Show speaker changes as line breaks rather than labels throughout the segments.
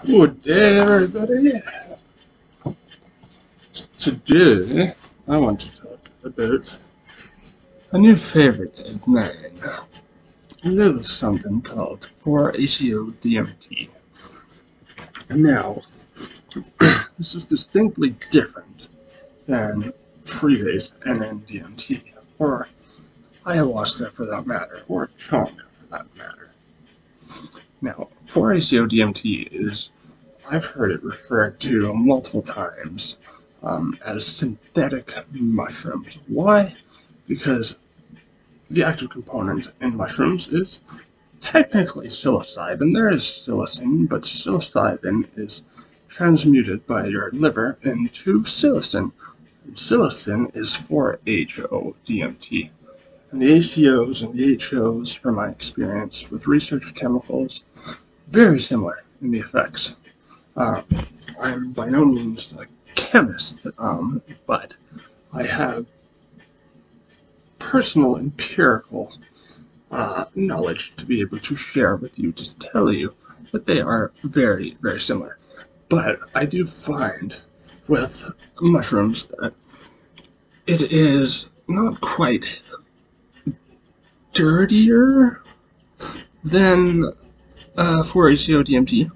Good day, everybody. Today, I want to talk about a new favorite of mine, a little something called ACO DMT. Now, this is distinctly different than Freebase NN DMT, or ayahuasca for that matter, or chunk for that matter. Now, ACO DMT is, I've heard it referred to multiple times as synthetic mushrooms. Why? Because the active component in mushrooms is technically psilocybin. There is psilocin, but psilocybin is transmuted by your liver into psilocin. And psilocin is 4-HO DMT. And the ACOs and the HOs, from my experience with research chemicals, very similar in the effects. I'm by no means a chemist, but I have personal empirical knowledge to be able to share with you, to tell you that they are very, very similar. But I do find with mushrooms that it is not quite dirtier than 4-ACO DMT.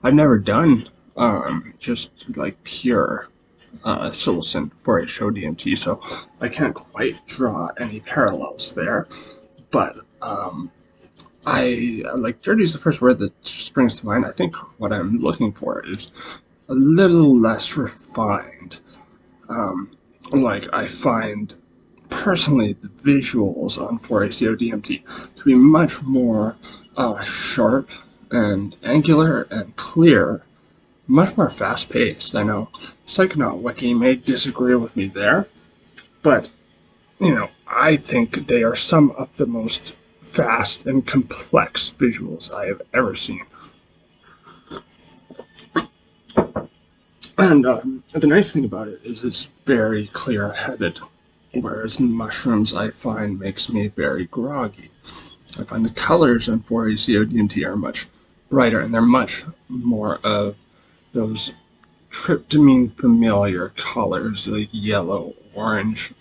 I've never done just like pure psilocin 4-HO DMT, so I can't quite draw any parallels there. But I like dirty is the first word that springs to mind. I think what I'm looking for is a little less refined. Like I find personally the visuals on 4-ACO DMT to be much more sharp and angular and clear, much more fast-paced. I know Psychonaut Wiki may disagree with me there, but you know, I think they are some of the most fast and complex visuals I have ever seen. And the nice thing about it is it's very clear-headed, whereas mushrooms I find makes me very groggy. I find the colors on 4-ACO DMT are much brighter, and they're much more of those tryptamine familiar colors, like yellow, orange,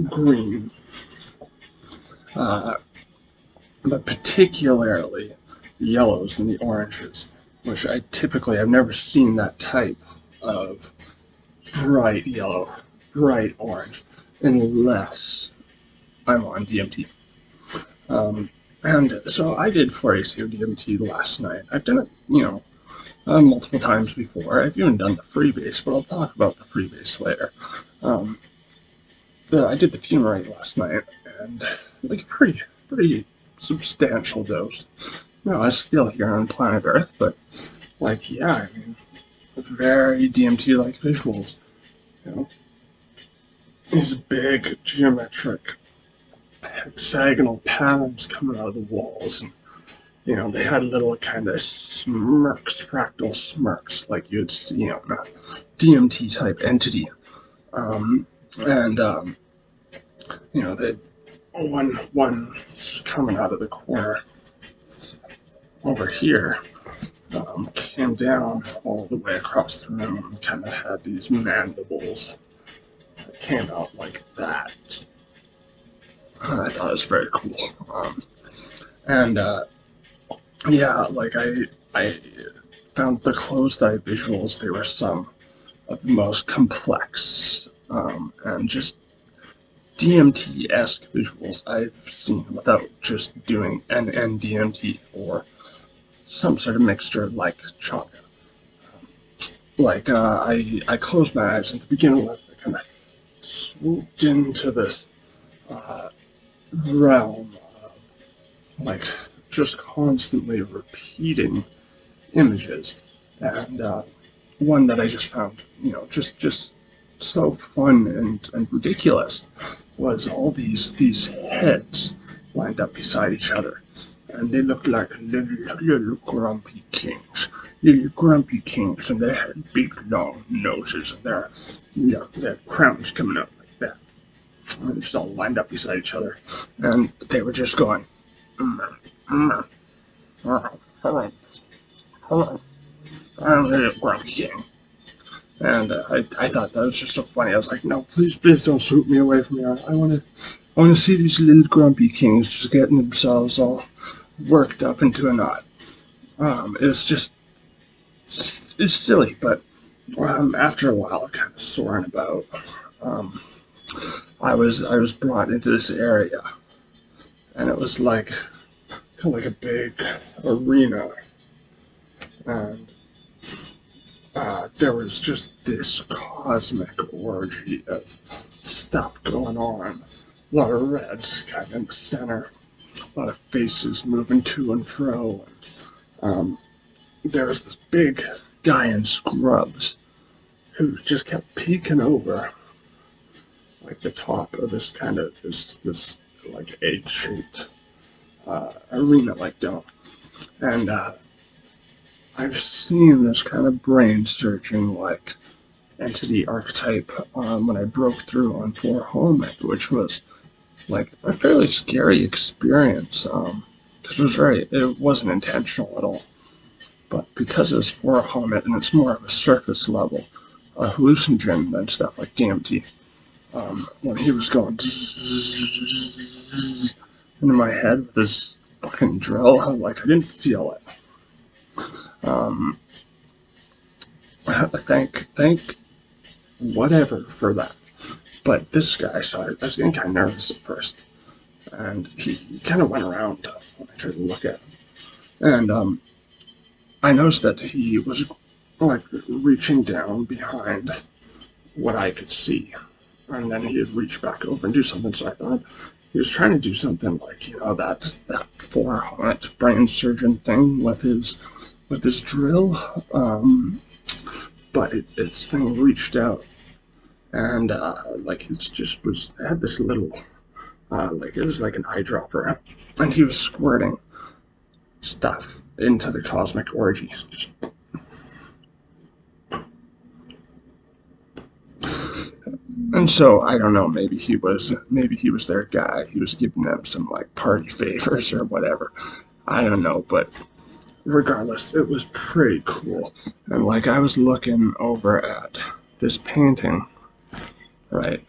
green, but particularly the yellows and the oranges, which I've never seen that type of bright yellow, bright orange, unless I'm on DMT. And so I did 4-ACO DMT last night. I've done it, multiple times before. I've even done the Freebase, but I'll talk about the Freebase later. I did the fumarate last night, and like a pretty substantial dose. I was still here on planet Earth, but like, yeah, I mean, very DMT-like visuals. These big geometric hexagonal patterns coming out of the walls, and they had little kind of smirks, fractal smirks, like you'd see on a DMT type entity. They one coming out of the corner over here, came down all the way across the room and kind of had these mandibles that came out like that. And I thought it was very cool. Yeah, like I found the closed eye visuals, they were some of the most complex and just DMT-esque visuals I've seen without just doing NN DMT or some sort of mixture like chaga. I closed my eyes and to begin with, I kind of swooped into this realm of like just constantly repeating images, and one that I just found, just so fun and ridiculous was all these heads lined up beside each other, and they looked like little grumpy kings, and they had big long noses, and their crowns coming up like that, and they just all lined up beside each other, and they were just going, hello, I'm the Grumpy King. And I thought that was just so funny. I was like, no, please don't swoop me away from here. I want to see these little grumpy kings just getting themselves all worked up into a knot. It's just, it's silly, but after a while, kind of soaring about, um, I was brought into this area, and it was like kind of like a big arena, and there was just this cosmic orgy of stuff going on. A lot of reds kind of in the center, a lot of faces moving to and fro. And, there was this big guy in scrubs who just kept peeking over like the top of this kind of this like egg-shaped arena like dome. And I've seen this kind of brain searching like entity archetype when I broke through on For Helmet, which was like a fairly scary experience. Because it wasn't intentional at all. But because it was For Helmet and it's more of a surface level hallucinogen than stuff like DMT, when he was going into my head with this fucking drill, I didn't feel it. Thank whatever for that. But this guy, so I was getting kind of nervous at first, and he kind of went around when I tried to look at him, and I noticed that he was like reaching down behind what I could see, and then he'd reach back over and do something. So I thought he was trying to do something like that For Helmet brain surgeon thing with his drill, but its thing reached out, and like it had this little like it was like an eyedropper, and he was squirting stuff into the cosmic orgy. And so I don't know, maybe he was their guy. He was giving them some like party favors or whatever. I don't know, but regardless, it was pretty cool. And like I was looking over at this painting, right?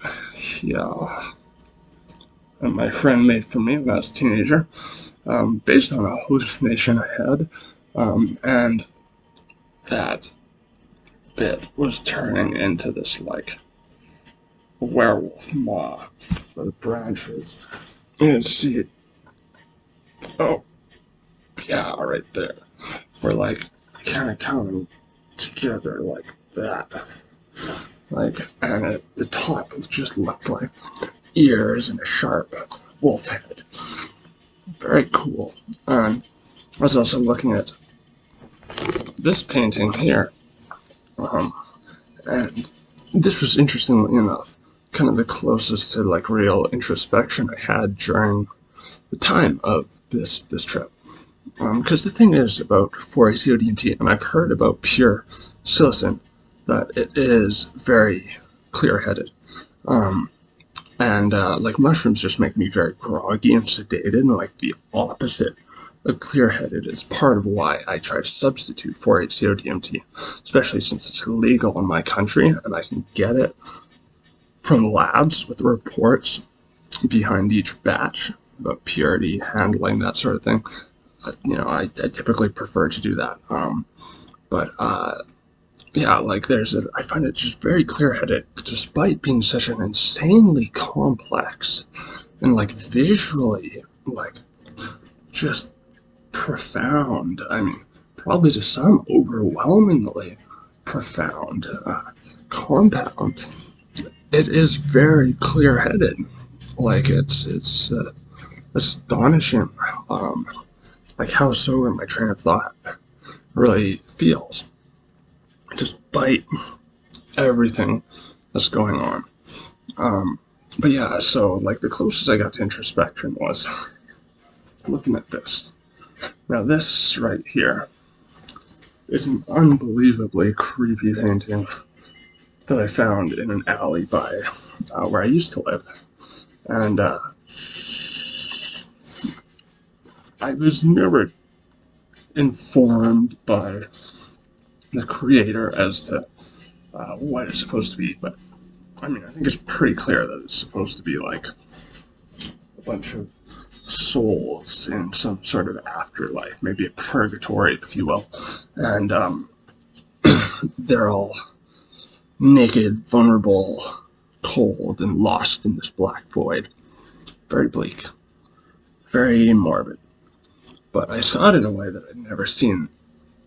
Yeah. And my friend made for me when I was a teenager, based on a hallucination I had, and that bit was turning into this like werewolf maw for the branches. You can see it. Oh, yeah, right there. We're like kind of coming together like that. Like, and at the top it just looked like ears and a sharp wolf head. Very cool. And I was also looking at this painting here, and this was, interestingly enough, kind of the closest to like real introspection I had during the time of this trip. Because the thing is about 4-ACO DMT, and I've heard about pure psilocin, that it is very clear-headed. And like mushrooms just make me very groggy and sedated, and like the opposite of clear-headed is part of why I try to substitute 4-ACO DMT, especially since it's illegal in my country and I can get it from labs with reports behind each batch about purity, handling, that sort of thing. I typically prefer to do that. But yeah, like I find it just very clear-headed, despite being such an insanely complex and like visually like just profound. I mean, probably to some overwhelmingly profound compound. It is very clear-headed. Like it's astonishing. Like how sober my train of thought really feels, despite everything that's going on. But yeah, so like the closest I got to introspection was looking at this. Now this right here is an unbelievably creepy painting that I found in an alley by where I used to live. And I was never informed by the creator as to what it's supposed to be, but I mean, I think it's pretty clear that it's supposed to be like a bunch of souls in some sort of afterlife, maybe a purgatory, if you will, and they're all naked, vulnerable, cold, and lost in this black void. Very bleak, very morbid. But I saw it in a way that I'd never seen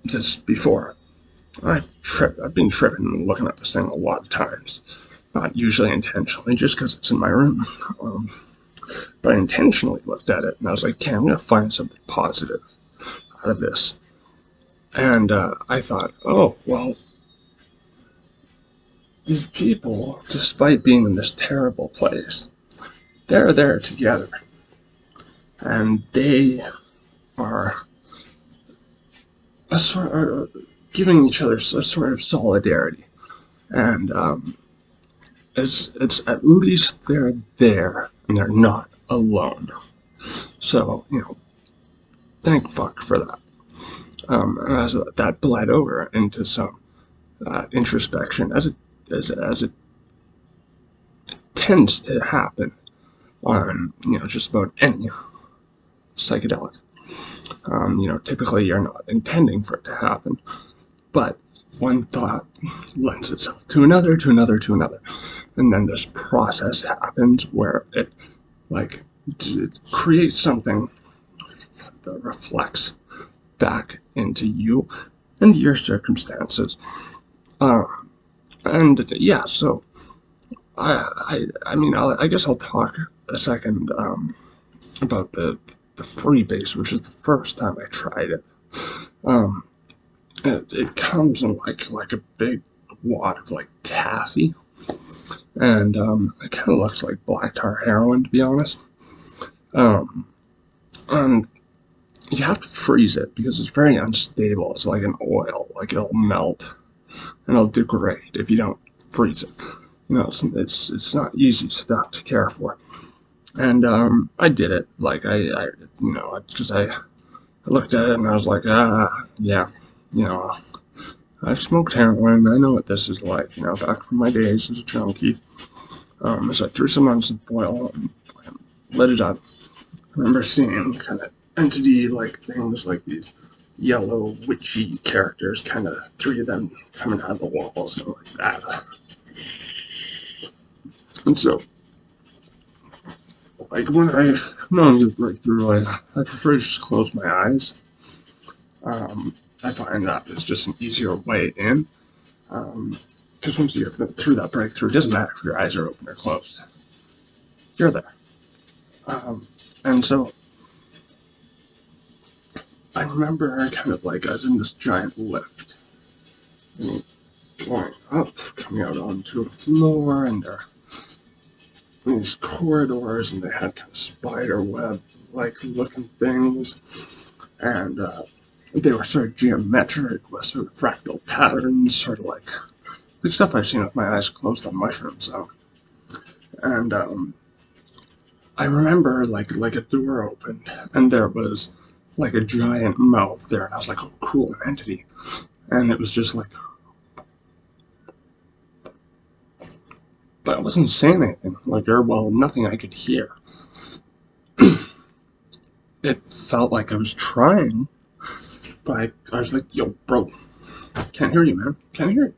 this before. I've been tripping and looking at this thing a lot of times. Not usually intentionally, just because it's in my room. But I intentionally looked at it, and I was like, okay, I'm going to find something positive out of this. And I thought, oh, well, these people, despite being in this terrible place, they're there together. And they are giving each other a sort of solidarity. And it's at least they're there and they're not alone. So, thank fuck for that. And as that bled over into some introspection, as it tends to happen on just about any psychedelic. Typically you're not intending for it to happen, but one thought lends itself to another, and then this process happens where it creates something that reflects back into you and your circumstances. And yeah, so I guess I'll talk a second about the Freebase, which is the first time I tried it. It comes in like a big wad of taffy, and it kind of looks like black tar heroin, to be honest. And you have to freeze it because it's very unstable. It's like an oil, it'll melt and it'll degrade if you don't freeze it. It's not easy stuff to care for. And I did it. Because I looked at it and I was like, yeah, I've smoked heroin. I know what this is like. Back from my days as a junkie. So I threw some on some foil and lit it up. I remember seeing kind of entity-like things, like these yellow witchy characters, kind of 3 of them coming out of the walls and like that. And so, when I know I'm going to break through, I prefer to just close my eyes. I find that is just an easier way in. Because once you get through that breakthrough, it doesn't matter if your eyes are open or closed. You're there. And so, I remember kind of I was in this giant lift. And going up, coming out onto a floor, and there were these corridors, and they had kind of spider web-like looking things. And they were sort of geometric with sort of fractal patterns, sort of like stuff I've seen with my eyes closed on mushrooms. And I remember like a door opened and there was like a giant mouth there, and I was like, oh cool, an entity. And it was just like, but I wasn't saying anything, nothing I could hear. It felt like I was trying, but I was like, yo bro, can't hear you, man, can't hear you.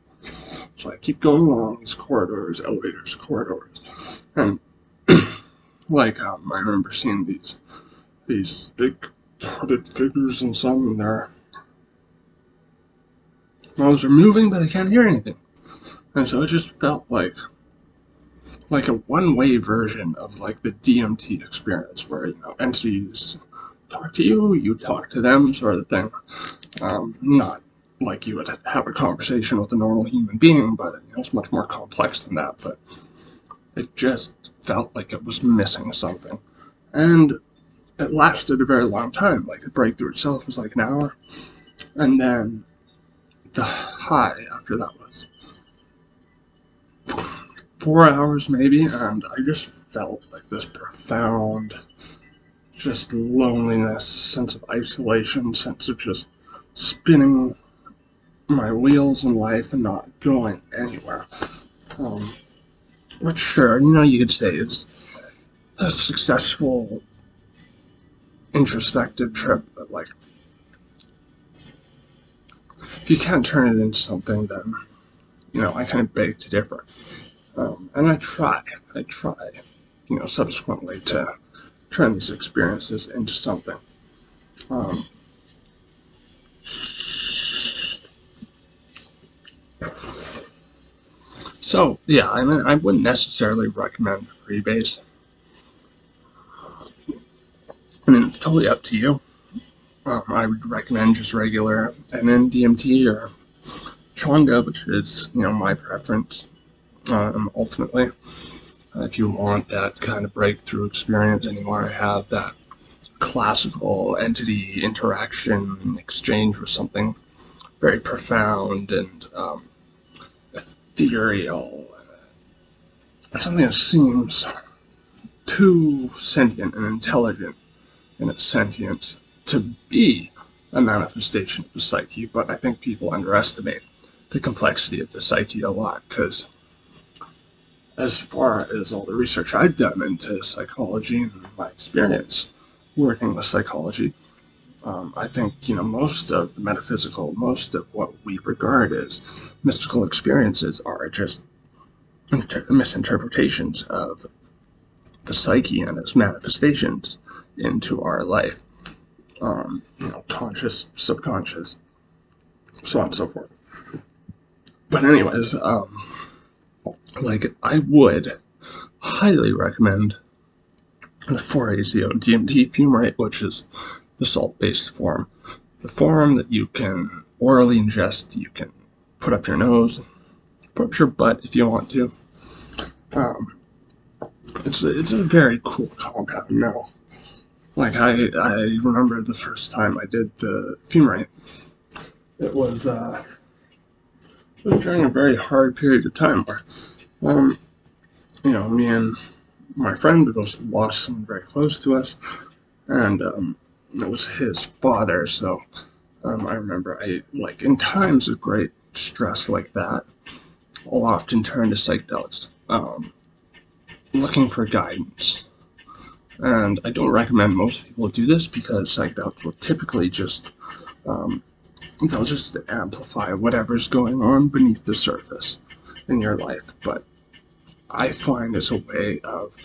So I keep going along these corridors, elevators, corridors, and I remember seeing these big hooded figures, and some of their mouths are moving, but I can't hear anything. And so it just felt like a one-way version of the DMT experience, where entities talk to you, you talk to them, sort of thing. Not like you would have a conversation with a normal human being, but it's much more complex than that. But it just felt like it was missing something, and it lasted a very long time. The breakthrough itself was like an hour, and then the high after that was 4 hours maybe, and I just felt like this profound just loneliness, sense of isolation, sense of just spinning my wheels in life and not going anywhere. Which, sure, you could say is a successful introspective trip, but like, if you can't turn it into something, then I kind of beg to differ. And I try, subsequently to turn these experiences into something. So yeah, I mean, I wouldn't necessarily recommend Freebase. I mean, it's totally up to you. I would recommend just regular NN DMT or Chonga, which is my preference. Ultimately, if you want that kind of breakthrough experience and you want to have that classical entity interaction exchange with something very profound and ethereal, something that seems too sentient and intelligent in its sentience to be a manifestation of the psyche, but I think people underestimate the complexity of the psyche a lot, because as far as all the research I've done into psychology and my experience working with psychology, I think most of the metaphysical, most of what we regard as mystical experiences are just misinterpretations of the psyche and its manifestations into our life. Conscious, subconscious, so on and so forth. But anyways, I would highly recommend the 4-ACO DMT fumarate, which is the salt-based form. The form that you can orally ingest, you can put up your nose, put up your butt if you want to. It's a very cool compound now. Like, I remember the first time I did the fumarate. It was during a very hard period of time where, me and my friend, we both lost someone very close to us, and it was his father, so I remember in times of great stress like that, I'll often turn to psychedelics, looking for guidance. And I don't recommend most people do this because psychedelics will typically just, they'll just amplify whatever's going on beneath the surface in your life. But I find it's a way of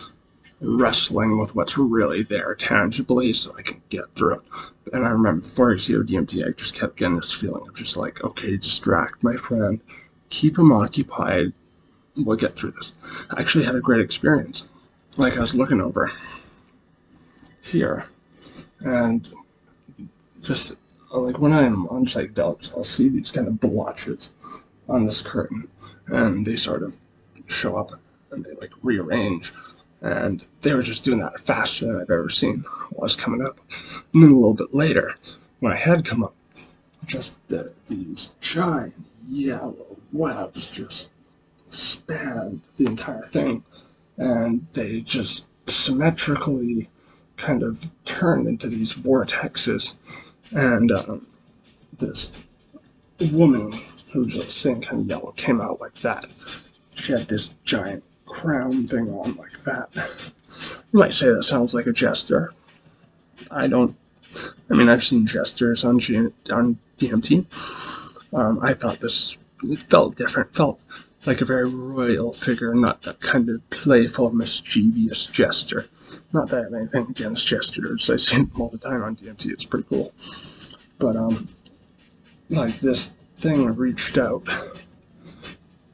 wrestling with what's really there tangibly so I can get through it. And I remember the 4-ACO DMT, I just kept getting this feeling of just like, okay, distract my friend, keep him occupied, we'll get through this. I actually had a great experience. I was looking over here, and just when I'm on psychedelics, I'll see these kind of blotches on this curtain, and they sort of show up and they rearrange, and they were just doing that faster than I've ever seen while I was coming up. And then a little bit later, when I had come up, just these giant yellow webs just spanned the entire thing, and they just symmetrically kind of turned into these vortexes, and this woman who was just saying kind of yellow came out like that. She had this giant crown thing on like that. You might say that sounds like a jester. I've seen jesters on DMT. I thought this felt different, felt like a very royal figure, not that kind of playful, mischievous jester. Not that I have anything against jesters. I see them all the time on DMT. It's pretty cool. But this thing reached out,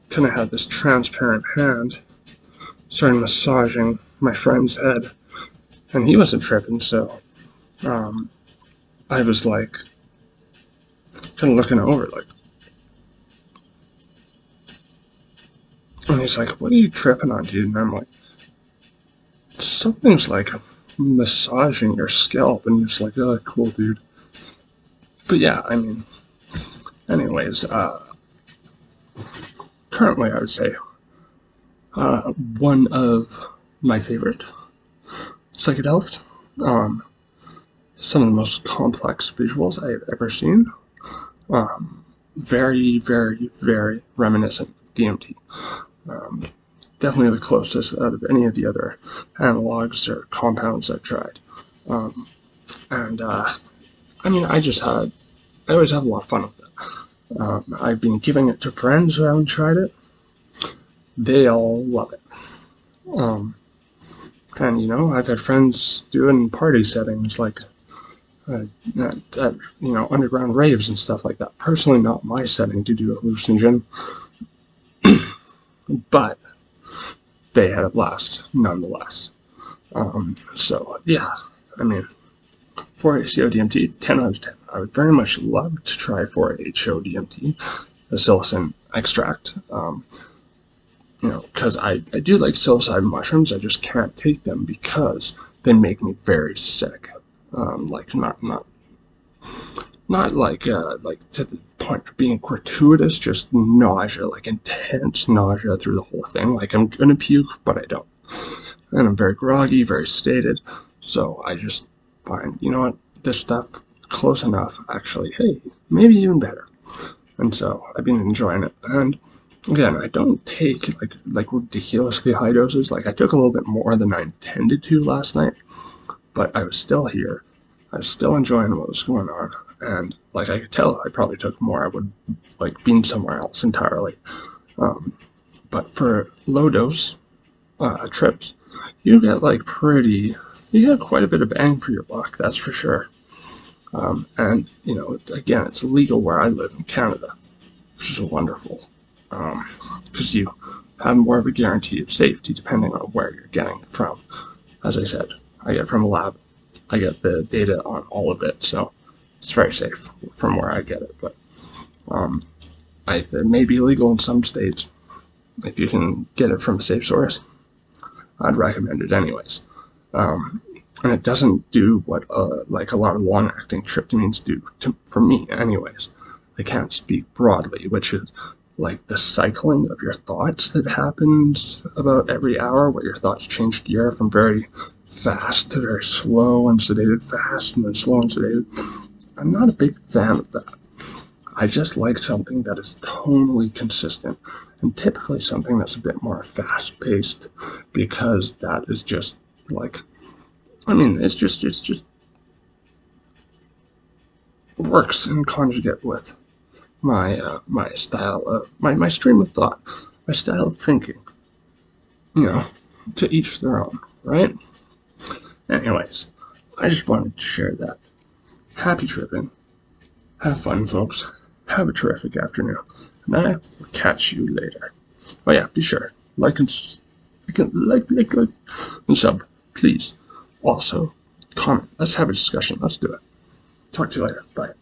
kind of had this transparent hand, started massaging my friend's head, and he wasn't tripping, so I was kind of looking over, and he's like, "What are you tripping on, dude?" And I'm like, "Something's massaging your scalp," and he's like, "Oh, cool, dude." But yeah, anyways, currently I would say one of my favorite psychedelics. Some of the most complex visuals I have ever seen. Very, very, very reminiscent of DMT. Definitely the closest out of any of the other analogs or compounds I've tried. And I mean, I always have a lot of fun with it. I've been giving it to friends who haven't tried it. They all love it. And you know, I've had friends do it in party settings, like you know, underground raves and stuff like that. Personally, not my setting to do a hallucinogen, but they had a blast nonetheless. So yeah, I mean, for ACO DMT, 10 out of 10. I would very much love to try for ACO DMT, the psilocin extract. You know, because I do like psilocybin mushrooms, I just can't take them because they make me very sick. Like not like like to the point of being gratuitous, just nausea, like intense nausea through the whole thing. Like I'm gonna puke, but I don't. And I'm very groggy, very stated. So I just find, you know what, this stuff close enough, actually, hey, maybe even better. And so I've been enjoying it. And again, I don't take like ridiculously high doses. Like I took a little bit more than I intended to last night, but I was still here. I was still enjoying what was going on, and like I could tell, I probably took more. I would like been somewhere else entirely. But for low dose trips, you get you get quite a bit of bang for your buck. That's for sure. And you know, again, it's legal where I live in Canada, which is wonderful. Because you have more of a guarantee of safety depending on where you're getting it from. As I said, I get it from a lab. I get the data on all of it, so it's very safe from where I get it. But it may be illegal in some states. If you can get it from a safe source, I'd recommend it anyways. And it doesn't do what like a lot of long-acting tryptamines do for me anyways. I can't speak broadly, which is like the cycling of your thoughts that happens about every hour, where your thoughts change gear from very fast to very slow and sedated, fast and then slow and sedated. I'm not a big fan of that. I just like something that is tonally consistent, and typically something that's a bit more fast-paced, because that is just like, I mean, it's just works in conjugate with my style of my stream of thought, my style of thinking. You know, to each their own, right? Anyways, I just wanted to share that. Happy tripping. Have fun, folks. Have a terrific afternoon. And I will catch you later. Oh yeah, be sure like and and sub, please. Also, comment. Let's have a discussion. Let's do it. Talk to you later. Bye.